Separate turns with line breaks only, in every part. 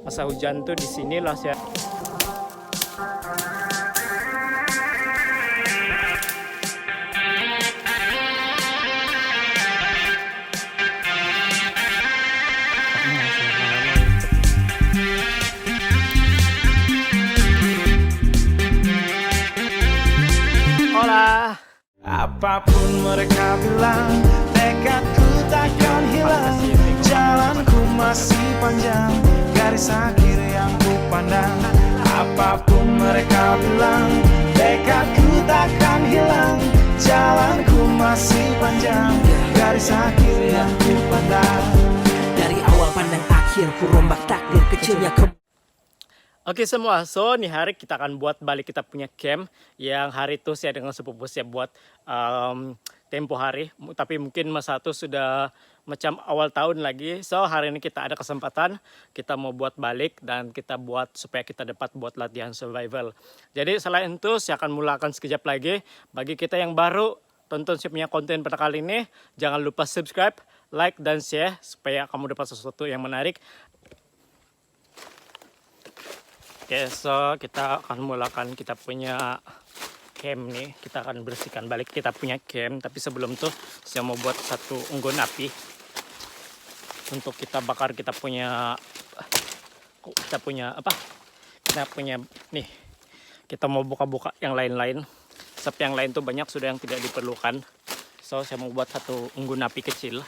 masa hujan tuh di sinilah saya. Hola.
Apapun mereka bilang, tekadku takkan hilang. Jalanku masih panjang, garis akhir yang ku pandang. Apapun mereka bilang, tekadku takkan hilang. Jalanku masih panjang, garis akhir yang ku pandang.
Dari awal pandang akhir, ku rombak takdir kecilnya ke.
Oke semua, so nih hari kita akan buat balik kita punya camp yang hari itu saya dengan sepupu saya buat tempo hari. Tapi mungkin masa itu sudah macam awal tahun lagi. So hari ini kita ada kesempatan, kita mau buat balik dan kita buat supaya kita dapat buat latihan survival. Jadi selain itu saya akan mulakan sekejap lagi. Bagi kita yang baru tonton saya punya konten pada kali ini, jangan lupa subscribe, like, dan share supaya kamu dapat sesuatu yang menarik. Oke, so kita akan mulakan kita punya camp nih. Kita akan bersihkan balik kita punya camp. Tapi sebelum itu saya mau buat satu unggun api untuk kita bakar kita punya apa? Kita punya nih. Kita mau buka-buka yang lain-lain. Sebab yang lain tuh banyak sudah yang tidak diperlukan. So saya mau buat satu unggun api kecil.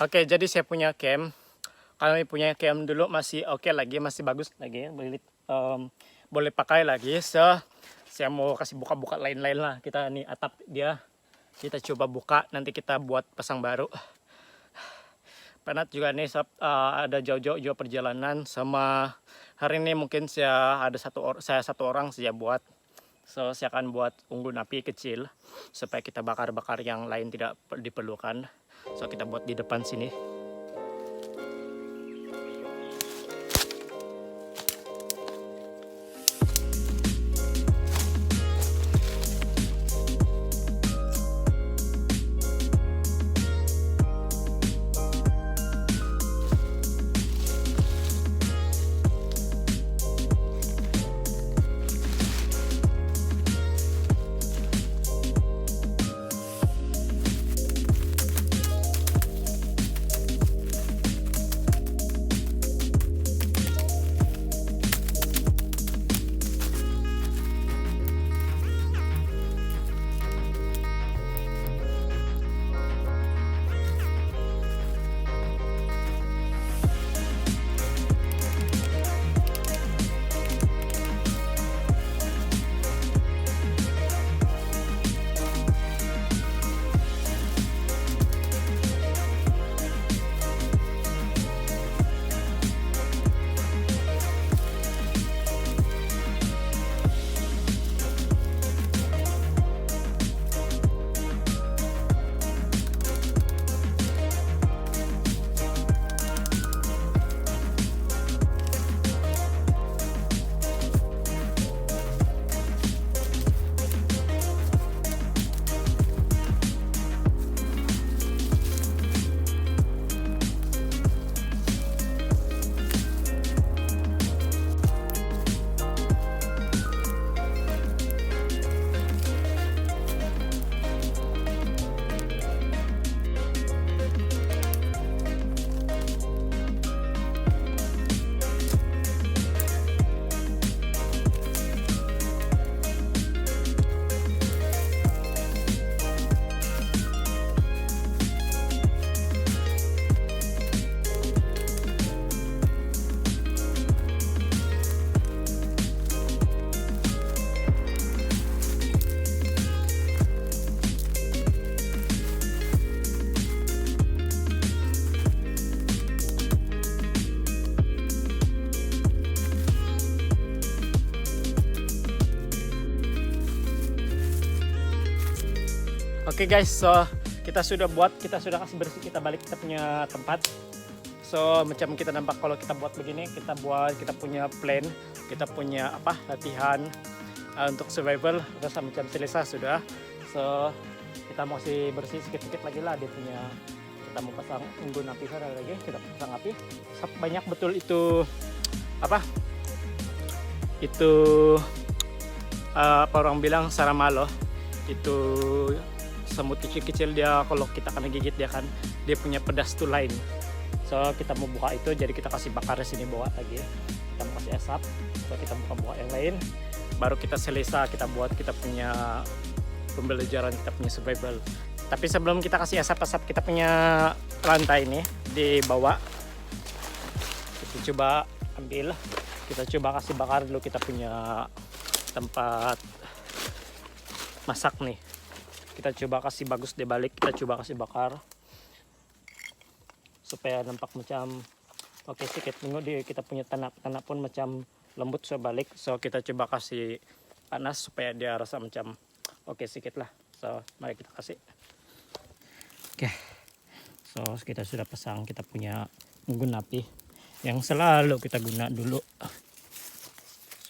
Oke, jadi saya punya camp. Kami punya camp dulu masih oke lagi, masih bagus lagi, boleh pakai lagi. So, saya mau kasih buka-buka lain-lain lah. Kita nih atap dia, kita coba buka, nanti kita buat pasang baru. Penat juga nih, ada jauh-jauh perjalanan. Sama hari ini mungkin saya satu orang saja buat. So, saya akan buat unggun api kecil supaya kita bakar-bakar yang lain tidak diperlukan. So, kita buat di depan sini. Oke guys, so kita sudah kasih bersih, kita balik kita punya tempat. So macam kita nampak kalau kita buat begini, kita punya plan, kita punya latihan untuk survival, rasa macam selesai sudah. So kita masih bersih sedikit-sedikit lagi lah dia punya kita mau pasang unggun api sana lagi, kita pasang api. Banyak betul itu apa? Itu apa orang bilang saramalo. Itu semut kecil-kecil dia kalau kita kena gigit dia kan dia punya pedas tuh lain. So kita mau buka itu, jadi kita kasih bakar di sini bawa lagi. Kita mau kasih asap, so kita buka yang lain. Baru kita selesai kita buat kita punya pembelajaran, kita punya survival. Tapi sebelum kita kasih asap-asap, kita punya rantai ini di bawah. Kita coba ambil, kita coba kasih bakar dulu kita punya tempat masak nih. Kita coba kasih bagus di balik, kita coba kasih bakar supaya nampak macam oke sedikit. Tengok di kita punya tanah pun macam lembut so balik. So kita coba kasih panas supaya dia rasa macam oke sedikit lah. So mari kita kasih. Oke. So kita sudah pasang kita punya unggun api yang selalu kita guna dulu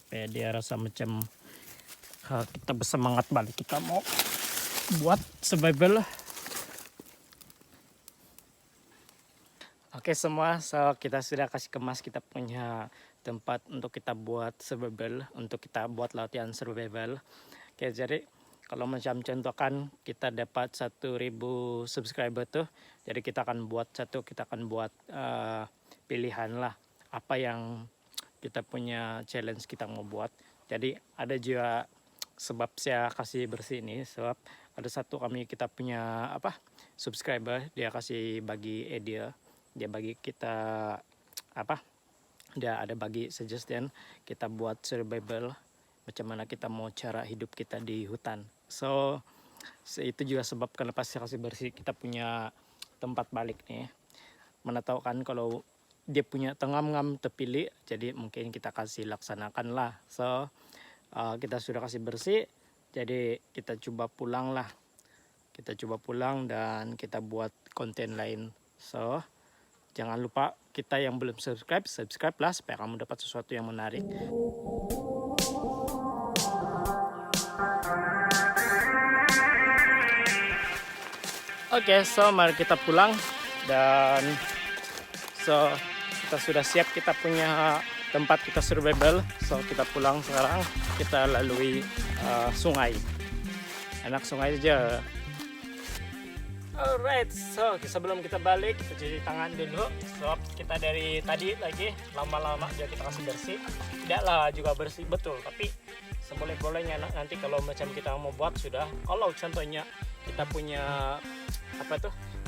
supaya dia rasa macam kita bersemangat balik kita mau buat survival. Oke semua, so kita sudah kasih kemas kita punya tempat untuk kita buat survival, untuk kita buat latihan survival. Oke, jadi kalau macam contoh kan kita dapat 1000 subscriber tuh, jadi kita akan buat pilihan lah apa yang kita punya challenge kita mau buat. Jadi ada juga sebab saya kasih bersih ini, sebab ada satu kita punya subscriber, dia kasih bagi idea. Dia bagi kita dia ada bagi suggestion kita buat survival macam mana kita mau cara hidup kita di hutan. So itu juga sebab kenapa saya kasih bersih kita punya tempat balik nih. Mana tahu kan kalau dia punya tengam-ngam terpilih, jadi mungkin kita kasih laksanakan lah. So kita sudah kasih bersih, jadi kita coba pulang lah. Kita coba pulang dan kita buat konten lain. So jangan lupa kita yang belum subscribe lah supaya kamu dapat sesuatu yang menarik. Oke, so mari kita pulang dan so kita sudah siap, kita punya tempat kita survival. So kita pulang sekarang, kita lalui sungai. Enak sungai aja. Alright, so sebelum kita balik kita cuci tangan dulu. So kita dari tadi lagi lama-lama aja kita kasih bersih. Tidaklah juga bersih betul, tapi seboleh-bolehnya nanti kalau macam kita mau buat sudah. Kalau contohnya kita punya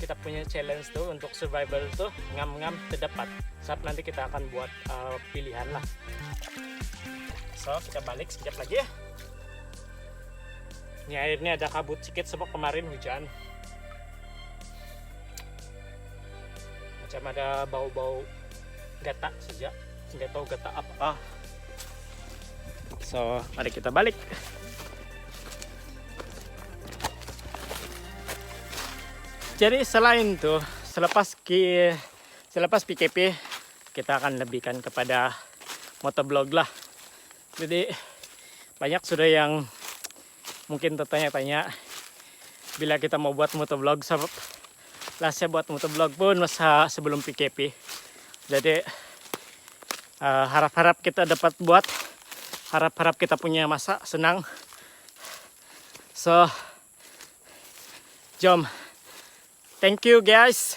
kita punya challenge tuh untuk survival tuh ngam-ngam terdapat. Saat nanti kita akan buat pilihan lah. So kita balik sekejap lagi ya. Ini airnya ada kabut sedikit sebab kemarin hujan. Macam ada bau-bau gata saja, nggak tahu gata apa. So mari kita balik. Jadi selain tuh selepas PKP kita akan lebihkan kepada motovlog lah. Jadi banyak sudah yang mungkin tertanya-tanya bila kita mau buat motovlog, sebab lah saya buat motovlog pun masa sebelum PKP. Jadi harap-harap kita dapat buat, harap-harap kita punya masa senang. So jom, thank you guys.